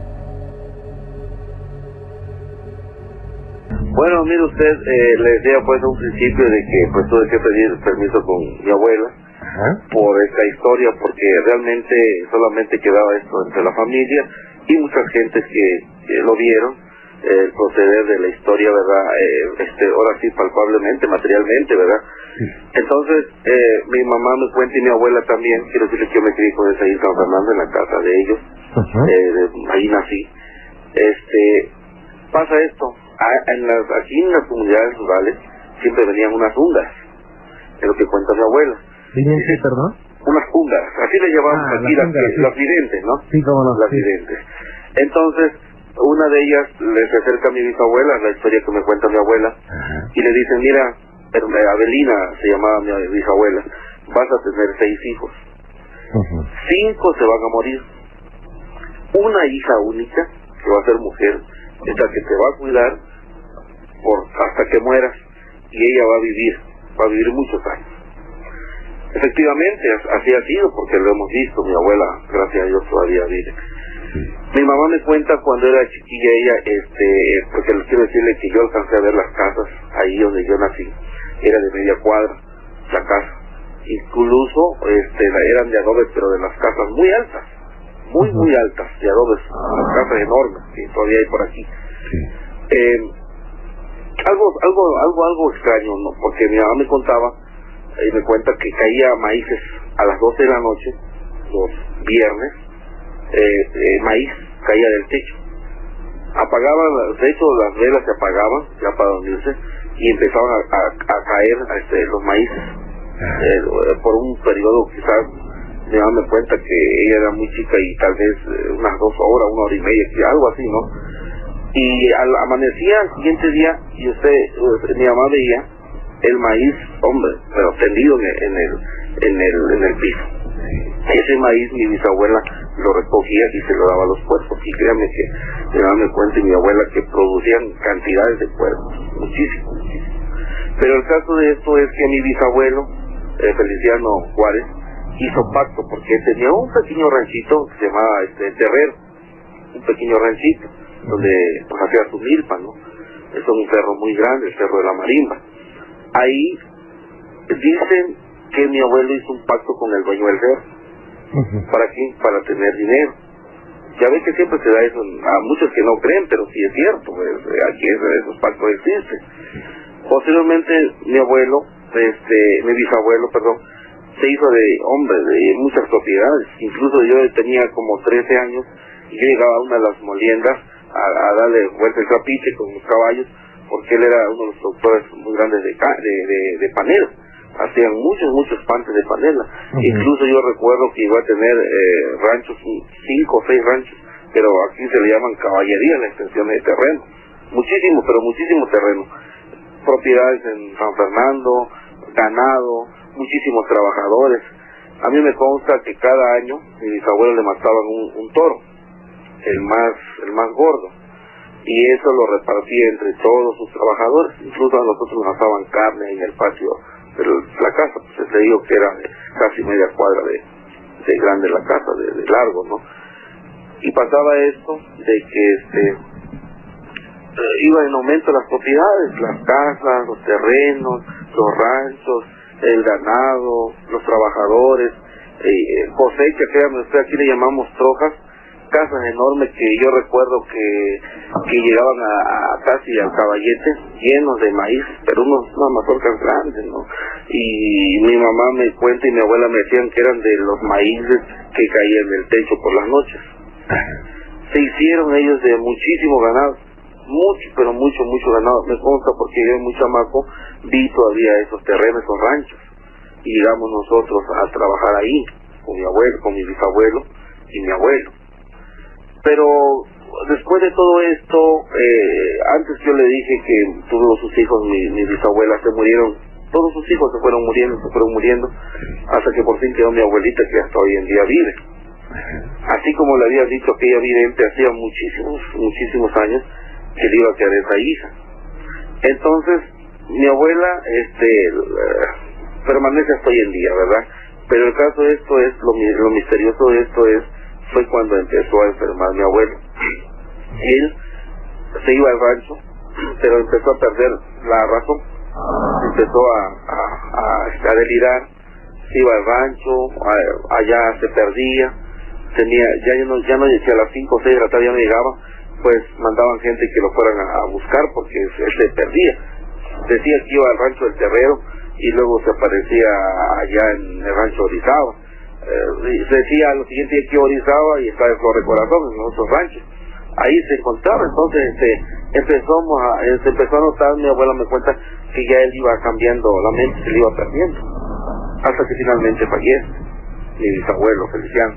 Bueno, mire usted, le decía pues a un principio de que pues tuve que pedir permiso con mi abuela por esta historia, porque realmente solamente quedaba esto entre la familia y muchas gentes que lo vieron, el proceder de la historia, ¿verdad? Ahora sí, palpablemente, materialmente, ¿verdad? Entonces, mi mamá me cuenta, y mi abuela también, quiero decirle que yo me crié con esa hija San Fernando en la casa de ellos, ahí nací. Pasa esto, aquí en las comunidades rurales siempre venían unas hundas, es lo que cuenta mi abuela. ¿Venían qué, perdón? Unas hundas, así le llamamos aquí, las videntes, ¿no? Sí, cómo no. Las videntes. Entonces, una de ellas les acerca a mi bisabuela, la historia que me cuenta mi abuela, y le dicen, mira, Avelina se llamaba mi bisabuela, vas a tener 6 hijos. 5 se van a morir. Una hija única, que va a ser mujer, es la que te va a cuidar hasta que mueras, y ella va a vivir muchos años. Efectivamente, así ha sido, porque lo hemos visto, mi abuela, gracias a Dios, todavía vive. Mi mamá me cuenta cuando era chiquilla ella, porque les quiero decirle que yo alcancé a ver las casas ahí donde yo nací, era de media cuadra, la casa. Incluso eran de adobe, pero de las casas muy altas, muy altas, de adobes, las casas enormes, que todavía hay por aquí. Algo extraño, ¿no? Porque mi mamá me contaba, y me cuenta que caía maíces a las 12 de la noche, los viernes, maíz caía del techo. Apagaban, de hecho las velas se apagaban ya para dormirse, y empezaban a caer los maíces por un periodo quizás mi mamá me cuenta que ella era muy chica y tal vez unas 2 horas, 1 hora y media, algo así, ¿no? Y amanecía al siguiente día y mi mamá veía el maíz, hombre, pero tendido en el piso. Ese maíz mi bisabuela lo recogía y se lo daba a los puercos, y créanme que mi mamá me cuenta y mi abuela que producían cantidades de puercos, muchísimo. Pero el caso de esto es que mi bisabuelo, Feliciano Juárez, hizo pacto porque tenía un pequeño ranchito que se llamaba Terrero, un pequeño ranchito donde pues hacía su milpa, ¿no? Es un cerro muy grande, el Cerro de la Marimba. Ahí dicen que mi abuelo hizo un pacto con el dueño del cerro. ¿Para qué? Para tener dinero. Ya ves que siempre se da eso a muchos que no creen, pero sí es cierto, pues, aquí esos pactos existen. Posteriormente mi bisabuelo, se hizo de muchas propiedades. Incluso yo tenía como 13 años y yo llegaba a una de las moliendas a darle vuelta el trapiche con los caballos, porque él era uno de los productores muy grandes de panela. Hacían muchos pantes de panela. Incluso yo recuerdo que iba a tener ranchos, 5 o 6 ranchos, pero aquí se le llaman caballería, la extensión de terreno. Muchísimo terreno. Propiedades en San Fernando, ganado, muchísimos trabajadores. A mí me consta que cada año mi bisabuelo le mataban un toro, el más gordo, y eso lo repartía entre todos sus trabajadores. Incluso a nosotros nos asaban carne en el patio de la casa, pues te digo que era casi media cuadra de grande la casa, de largo, ¿no? Y pasaba esto de que iba en aumento las propiedades, las casas, los terrenos, los ranchos, el ganado, los trabajadores, cosecha, que aquí le llamamos trojas, casas enormes que yo recuerdo que llegaban a casi al caballete, llenos de maíz, pero unas mazorcas grandes, ¿no? Y mi mamá me cuenta y mi abuela me decían que eran de los maíces que caían del techo por las noches. Se hicieron ellos de muchísimo ganado, mucho ganado. Me consta porque yo muy chamaco vi todavía esos terrenos, esos ranchos, y llegamos nosotros a trabajar ahí con mi abuelo, con mi bisabuelo y mi abuelo. Pero después de todo esto, antes yo le dije que todos sus hijos, mi bisabuela, se murieron, todos sus hijos se fueron muriendo, hasta que por fin quedó mi abuelita, que hasta hoy en día vive. Así como le había dicho aquella vidente hacía muchísimos años que le iba a quedar esa hija. Entonces, mi abuela permanece hasta hoy en día, ¿verdad? Pero el caso de esto es, lo misterioso de esto fue cuando empezó a enfermar mi abuelo. Él se iba al rancho, pero empezó a perder la razón, empezó a delirar, se iba al rancho, allá se perdía, ya no decía a las 5 o 6 de la tarde ya no llegaba, pues mandaban gente que lo fueran a buscar porque él se perdía. Decía que iba al rancho del Terrero y luego se aparecía allá en el rancho Orizaba. Decía lo siguiente día que Orizaba y estaba en Flor de Corazón, en otros ranchos. Ahí se encontraba. Entonces se empezó a notar, mi abuela me cuenta que ya él iba cambiando la mente, se le iba perdiendo, hasta que finalmente fallece mi bisabuelo Feliciano.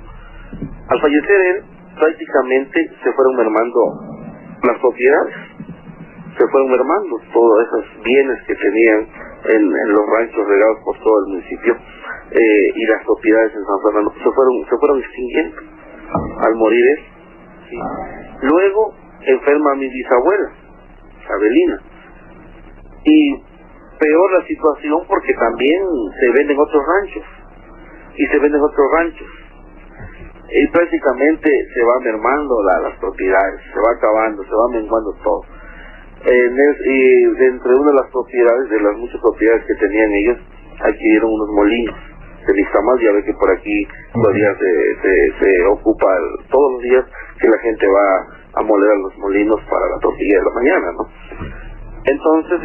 Al fallecer él, prácticamente se fueron mermando las propiedades, se fueron mermando todos esos bienes que tenían en los ranchos regados por todo el municipio, y las propiedades en San Fernando se fueron extinguiendo al morir él. ¿Sí? Luego enferma mi bisabuela, Abelina, y peor la situación porque también se venden otros ranchos, y prácticamente se va mermando las propiedades, se va acabando, se va menguando todo. Y dentro de una de las propiedades, de las muchas propiedades que tenían ellos, adquirieron unos molinos de nixtamal. Ya ve que por aquí todavía se ocupa todos los días que la gente va a moler a los molinos para la tortilla de la mañana, ¿no? Entonces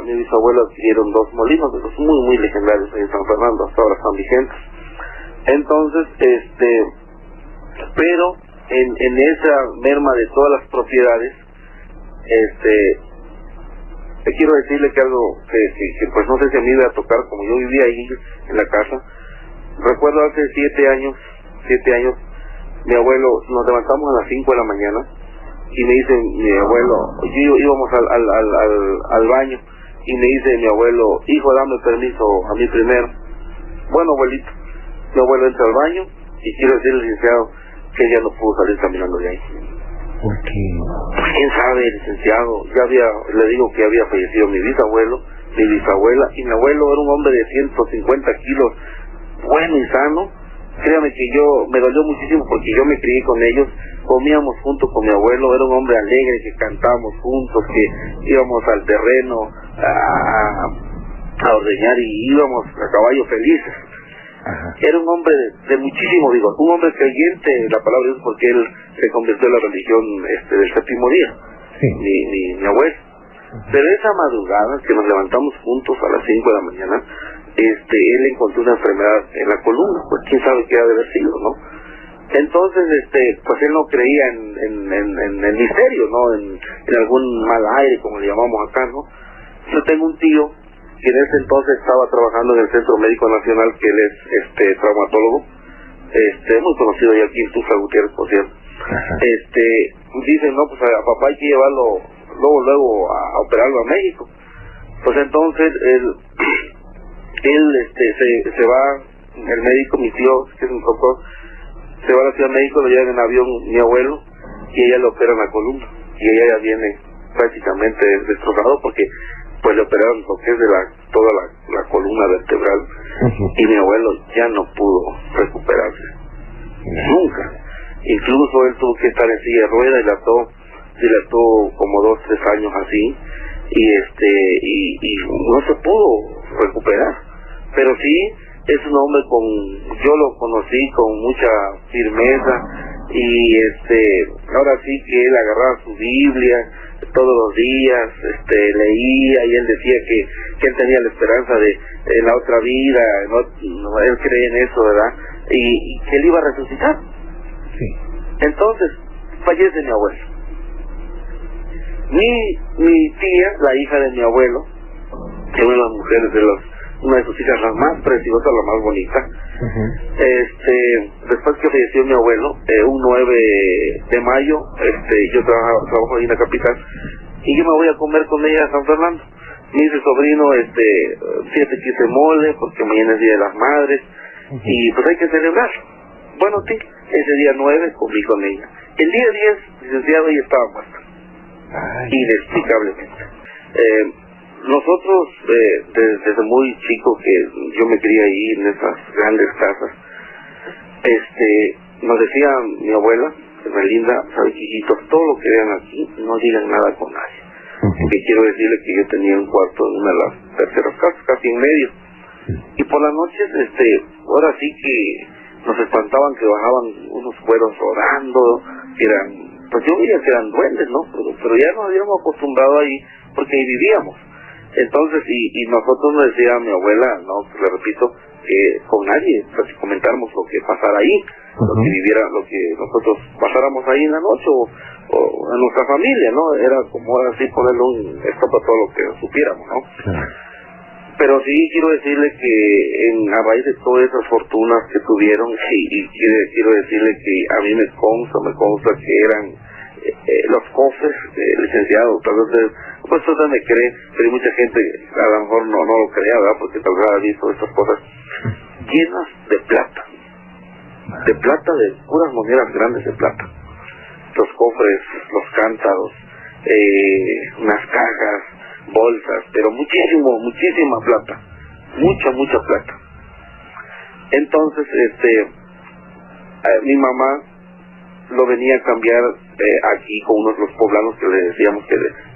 mi bisabuela adquirieron 2 molinos de los muy legendarios en San Fernando, hasta ahora están vigentes. Entonces, pero en esa merma de todas las propiedades, quiero decirle que algo que pues no sé si a mí me va a tocar, como yo vivía ahí en la casa, recuerdo hace 7 años, mi abuelo, nos levantamos a las 5 de la mañana y me dice mi abuelo, íbamos al baño y me dice mi abuelo, hijo, dame permiso a mí primero. Bueno, abuelito, mi abuelo entra al baño y quiero decirle, licenciado, que ella no pudo salir caminando de ahí. ¿Por qué? ¿Quién sabe, licenciado? Le digo que había fallecido mi bisabuelo, mi bisabuela, y mi abuelo era un hombre de 150 kilos, bueno y sano. Créame que me dolió muchísimo porque yo me crié con ellos, comíamos juntos con mi abuelo, era un hombre alegre, que cantábamos juntos, que íbamos al terreno a ordeñar y íbamos a caballo felices. Ajá. Era un hombre de muchísimo vigor, un hombre creyente, la palabra de Dios, porque él se convirtió en la religión del séptimo día, sí. mi abuelo. Pero esa madrugada que nos levantamos juntos a las 5 de la mañana, él encontró una enfermedad en la columna, pues quién sabe qué ha de haber sido, ¿no? Entonces, pues él no creía en el misterio, ¿no? En algún mal aire, como le llamamos acá, ¿no? Yo tengo un tío que en ese entonces estaba trabajando en el Centro Médico Nacional, que él es traumatólogo, muy conocido ya aquí en Tuxtla Gutiérrez, por cierto. Dicen, no, pues a papá hay que llevarlo luego a operarlo a México. Pues entonces él se va, el médico, mi tío, que es un doctor, se va a la Ciudad de México, lo lleva en avión mi abuelo, y ella le opera en la columna, y ella ya viene prácticamente destrozado porque pues le operaron lo que es de toda la columna vertebral, y mi abuelo ya no pudo recuperarse, nunca. Incluso él tuvo que estar en silla de ruedas, dilató como 2-3 años así, y no se pudo recuperar. Pero sí, es un hombre yo lo conocí con mucha firmeza, y ahora sí que él agarraba su Biblia todos los días, leía, y él decía que él tenía la esperanza de la otra vida, no, él cree en eso, ¿verdad? Y que él iba a resucitar. Sí. Entonces, fallece mi abuelo. Mi tía, la hija de mi abuelo, que es una de las mujeres una de sus hijas, la más preciosa, la más bonita. Después que falleció mi abuelo, un 9 de mayo, yo trabajo ahí en la capital, y yo me voy a comer con ella a San Fernando. Me dice, sobrino, fíjate que hice mole, porque mañana es Día de las Madres, y pues hay que celebrarlo. Bueno, sí, ese día 9 comí con ella. El día 10, licenciado, ella estaba muerta. Inexplicablemente. Nosotros, desde muy chico, que yo me crié ahí en esas grandes casas, nos decía mi abuela, Ermelinda, ¿sabes, hijitos? Todo lo que vean aquí, no digan nada con nadie. Porque quiero decirle que yo tenía un cuarto en una de las terceras casas, casi en medio. Y por las noches, ahora sí que nos espantaban que bajaban unos cueros rodando, que eran, pues yo veía que eran duendes, ¿no? Pero ya nos habíamos acostumbrado ahí, porque ahí vivíamos. Entonces, y nosotros nos decía mi abuela, no, le repito, que con nadie, pues, comentáramos lo que pasara ahí, lo que viviera, lo que nosotros pasáramos ahí en la noche, o en nuestra familia, ¿no? Era como así ponerle un stop a todo lo que supiéramos, ¿no? Pero sí quiero decirle que a raíz de todas esas fortunas que tuvieron, y quiero decirle que a mí me consta que eran los cofres, licenciado, tal vez pues usted me cree, pero hay mucha gente a lo mejor no lo crea, ¿verdad? Porque tal vez ha visto estas cosas llenas de plata, de puras monedas grandes de plata, los cofres, los cántaros, unas cajas, bolsas, pero muchísima plata, mucha plata. Entonces, mi mamá lo venía a cambiar aquí con unos los poblanos que le decíamos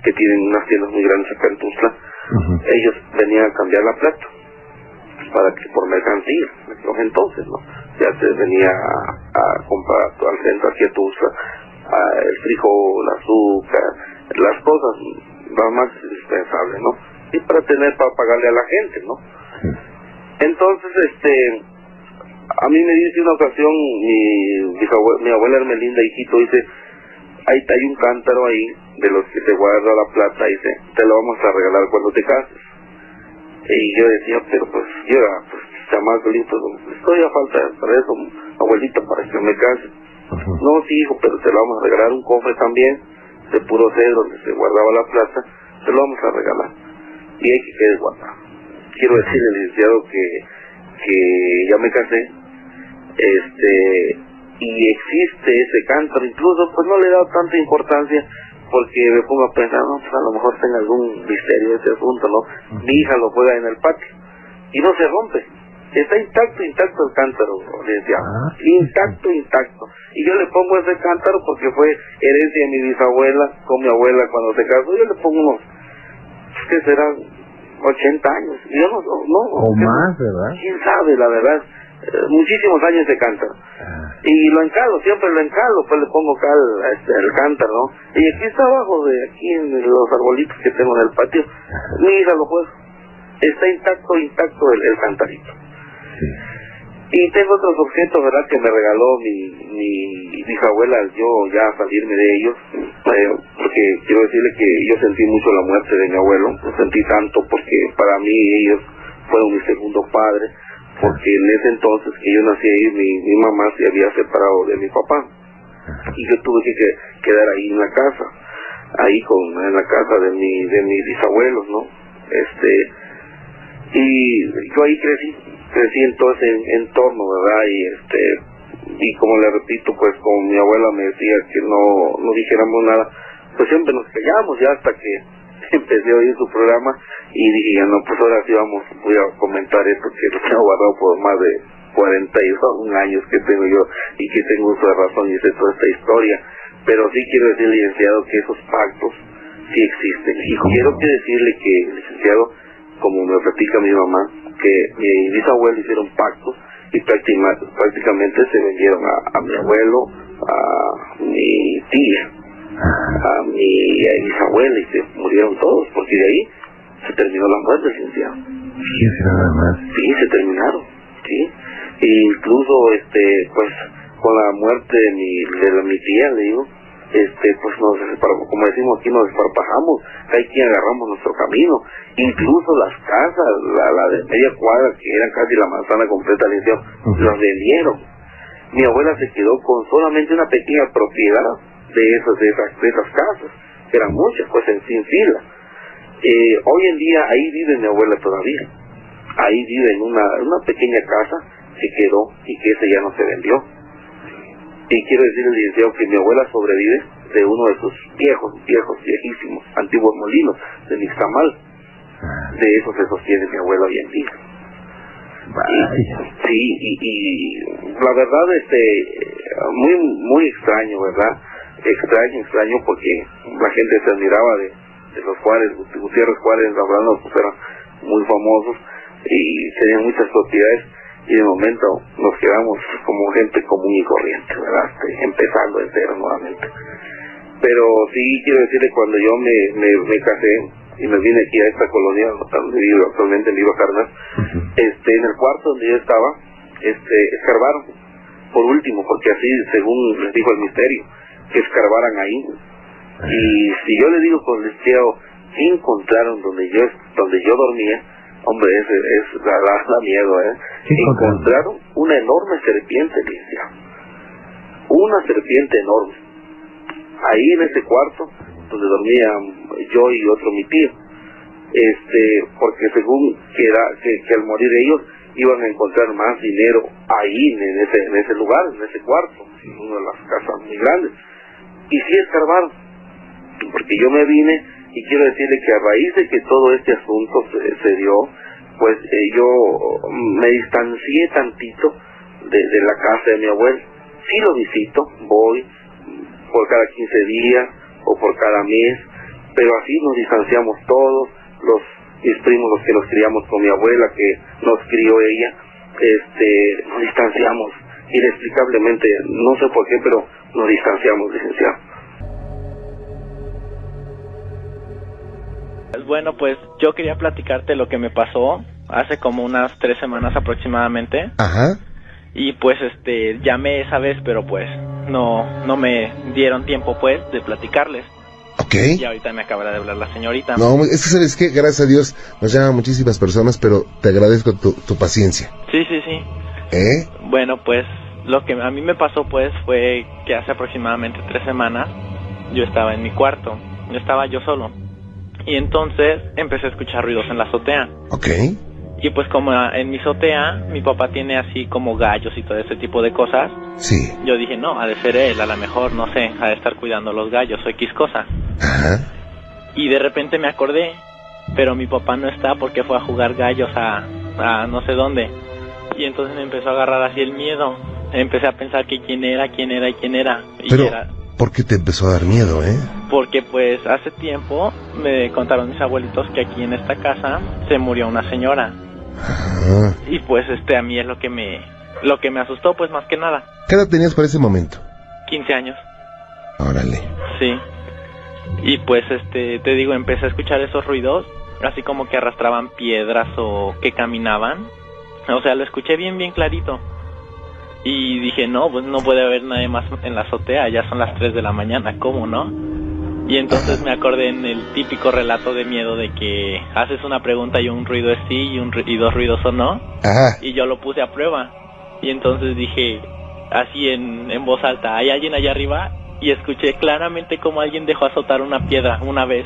que tienen unas tiendas muy grandes acá en Tuxtla. Ellos venían a cambiar la plata para que por mercancía, entonces, ¿no? Ya se venía a comprar al centro aquí a Tuxtla, el frijol, el azúcar, las cosas más indispensables, ¿no? Y para pagarle a la gente, ¿no? Entonces, a mí me dice una ocasión mi abuela Ermelinda, hijito, dice, hay un cántaro ahí de los que se guarda la plata, dice, te lo vamos a regalar cuando te cases. Y yo decía, pero pues yo era pues chamaco, pues estoy a falta para eso, abuelita, para que me case. No, sí, hijo, pero te lo vamos a regalar, un cofre también, de puro cedro, donde se guardaba la plata, te lo vamos a regalar. Y hay que quede guardado. Quiero decirle, licenciado, que ya me casé, y existe ese cántaro, incluso pues no le he dado tanta importancia, porque me pongo a pensar, no, pues a lo mejor tenga algún misterio ese asunto, ¿no? Mi hija lo juega en el patio, y no se rompe. Está intacto el cántaro, licenciado. Intacto. Y yo le pongo ese cántaro porque fue herencia de mi bisabuela con mi abuela cuando se casó. Yo le pongo unos, ¿qué serán? 80 años. Y yo no o más, ¿verdad? ¿Quién sabe, la verdad? Muchísimos años de cántaro. Y lo encalo, siempre lo encalo, pues le pongo acá el cántaro, ¿no? Y aquí está abajo, aquí en los arbolitos que tengo en el patio, mi hija lo juega. Está intacto el cantarito. Y tengo otros objetos, ¿verdad?, que me regaló mi bisabuela al yo ya salirme de ellos, porque quiero decirle que yo sentí mucho la muerte de mi abuelo, lo sentí tanto porque para mí ellos fueron mi segundo padre, porque en ese entonces que yo nací ahí, mi mamá se había separado de mi papá, y yo tuve que quedar ahí en la casa, en la casa de mis bisabuelos, ¿no? Y yo ahí crecí en todo ese entorno, ¿verdad? Y como le repito, pues como mi abuela me decía que no dijéramos nada, pues siempre nos callamos, ya hasta que empecé a oír su programa y dije, ya no, pues ahora sí voy a comentar esto que lo tengo guardado por más de 41 años que tengo yo y que tengo uso de razón y sé toda esta historia. Pero sí quiero decirle, licenciado, que esos pactos sí existen. Y quiero decirle que, licenciado, como me platica mi mamá, que mi bisabuelo hicieron pactos y prácticamente se vendieron a mi abuelo, a mi tía, a mi bisabuela, y se murieron todos, porque de ahí se terminó la muerte, licenciado. Fíjese nada más. Sí, se terminaron, sí. E incluso, pues, con la muerte de mi tía, le digo, pues como decimos aquí, nos desparpajamos, hay quien agarramos nuestro camino, incluso las casas, la de media cuadra, que eran casi la manzana completa, las vendieron. Mi abuela se quedó con solamente una pequeña propiedad de esas casas, que eran muchas, pues sin fila. Hoy en día ahí vive mi abuela todavía, ahí vive en una pequeña casa que quedó y que esa ya no se vendió. Y quiero decirle, licenciado, que mi abuela sobrevive de uno de sus viejísimos, antiguos molinos, de Nixtamal. De eso se sostiene mi abuela hoy en día. Y la verdad, muy, muy extraño, ¿verdad? Extraño, porque la gente se admiraba de los Juárez, Gutiérrez Juárez, hablando, pues eran muy famosos y tenían muchas propiedades. Y de momento nos quedamos como gente común y corriente, ¿verdad? Empezando de cero nuevamente. Pero sí quiero decirle, cuando yo me casé y me vine aquí a esta colonia donde vivo actualmente, en Viva Carnas, en el cuarto donde yo estaba, escarbaron por último, porque así según les dijo el misterio, que escarbaran ahí. Y si yo le digo con el licenciado, ¿qué encontraron donde yo dormía? Hombre, da miedo, ¿eh? Encontraron una enorme serpiente, licenciado. Una serpiente enorme. Ahí en ese cuarto, donde dormía yo y otro mi tío. Porque según que al morir ellos, iban a encontrar más dinero ahí, en ese lugar, en ese cuarto, en una de las casas muy grandes. Y sí escarbaron. Porque yo me vine, y quiero decirle que a raíz de que todo este asunto se dio, pues yo me distancié tantito de la casa de mi abuelo. Sí lo visito, voy por cada 15 días o por cada mes, pero así nos distanciamos todos, mis primos, los que nos criamos con mi abuela, que nos crió ella, nos distanciamos inexplicablemente, no sé por qué, pero nos distanciamos, licenciado. Bueno, pues yo quería platicarte lo que me pasó hace como unas 3 semanas aproximadamente. Ajá. Y pues llamé esa vez, pero pues no me dieron tiempo pues de platicarles. Ok. Y ahorita me acaba de hablar la señorita. No, es que ¿sabes qué? Gracias a Dios nos llaman muchísimas personas, pero te agradezco tu paciencia. Sí. ¿Eh? Bueno, pues lo que a mí me pasó pues fue que hace aproximadamente 3 semanas yo estaba en mi cuarto, estaba yo solo. Y entonces empecé a escuchar ruidos en la azotea. Ok. Y pues como en mi azotea, mi papá tiene así como gallos y todo ese tipo de cosas. Sí. Yo dije, no, ha de ser él, a lo mejor, no sé, ha de estar cuidando los gallos o X cosa. Ajá. Y de repente me acordé, pero mi papá no está porque fue a jugar gallos a no sé dónde. Y entonces me empezó a agarrar así el miedo. Empecé a pensar que quién era. Y Pero, era... ¿por qué te empezó a dar miedo, Porque pues hace tiempo me contaron mis abuelitos que aquí en esta casa se murió una señora. Ajá. Y pues a mí es lo que me asustó, pues más que nada. ¿Qué edad tenías para ese momento? 15 años. Órale. Sí. Y pues te digo, empecé a escuchar esos ruidos, así como que arrastraban piedras o que caminaban. O sea, lo escuché bien clarito. Y dije, no, pues no puede haber nadie más en la azotea, ya son las 3 de la mañana, ¿cómo no? Y entonces me acordé en el típico relato de miedo de que haces una pregunta y un ruido es sí y 2 ruidos son no. Ajá. Y yo lo puse a prueba. Y entonces dije, así en voz alta, ¿hay alguien allá arriba? Y escuché claramente como alguien dejó azotar una piedra una vez.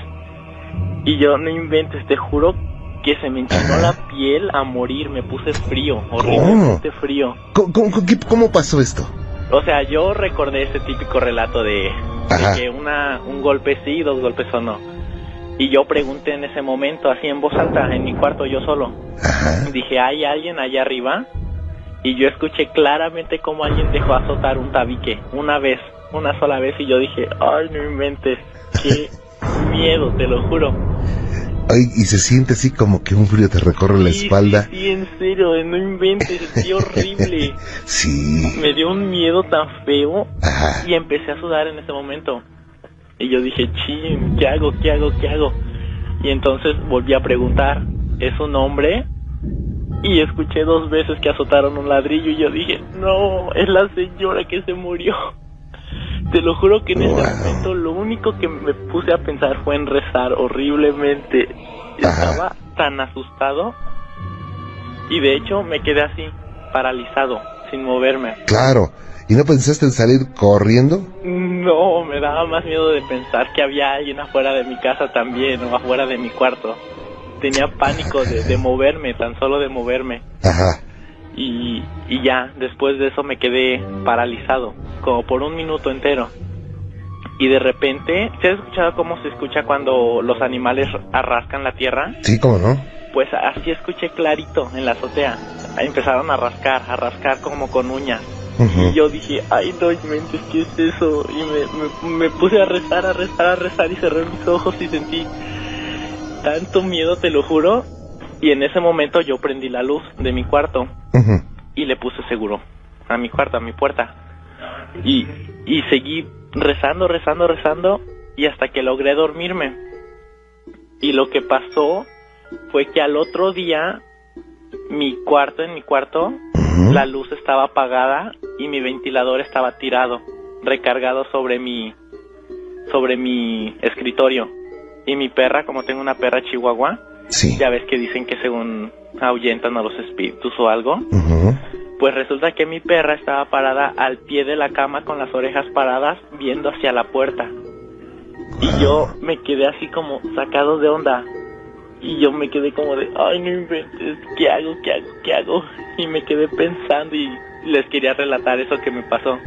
Y yo, no inventes, te juro que se me enchinó la piel a morir, me puse frío, horriblemente frío. ¿Cómo pasó esto? O sea, yo recordé ese típico relato de que un golpe sí y 2 golpes o no. Y yo pregunté en ese momento, así en voz alta, en mi cuarto yo solo. Ajá. Dije, ¿hay alguien allá arriba? Y yo escuché claramente cómo alguien dejó azotar un tabique, una sola vez, y yo dije, ay, no inventes, qué miedo, te lo juro. Ay, y se siente así como que un frío te recorre la espalda. Sí, en serio, no inventes, sentí horrible. Sí. Me dio un miedo tan feo. Ajá. Y empecé a sudar en ese momento. Y yo dije, chin, ¿qué hago? Y entonces volví a preguntar, ¿es un hombre? Y escuché 2 veces que azotaron un ladrillo y yo dije, no, es la señora que se murió. Te lo juro que en ese momento lo único que me puse a pensar fue en rezar horriblemente. Estaba tan asustado y de hecho me quedé así, paralizado, sin moverme. Claro. ¿Y no pensaste en salir corriendo? No, me daba más miedo de pensar que había alguien afuera de mi casa también o afuera de mi cuarto. Tenía pánico de moverme, tan solo de moverme. Ajá. Y ya, después de eso me quedé paralizado, como por 1 minuto entero. Y de repente, ¿se ha escuchado cómo se escucha cuando los animales arrascan la tierra? Sí, ¿cómo no? Pues así escuché clarito en la azotea. Empezaron a rascar como con uñas. Uh-huh. Y yo dije, ay, no inventes, ¿qué es eso? Y me puse a rezar y cerré mis ojos y sentí tanto miedo, te lo juro. Y en ese momento yo prendí la luz de mi cuarto. Uh-huh. Y le puse seguro a mi cuarto, a mi puerta. Y seguí rezando y hasta que logré dormirme. Y lo que pasó fue que al otro día en mi cuarto, uh-huh, la luz estaba apagada y mi ventilador estaba tirado, recargado sobre mi escritorio. Y mi perra, como tengo una perra chihuahua, sí, ya ves que dicen que según ahuyentan a los espíritus o algo, uh-huh, pues resulta que mi perra estaba parada al pie de la cama con las orejas paradas viendo hacia la puerta. Y yo me quedé así como sacado de onda. Y yo me quedé como de, ay, no inventes, ¿qué hago? Y me quedé pensando y les quería relatar eso que me pasó.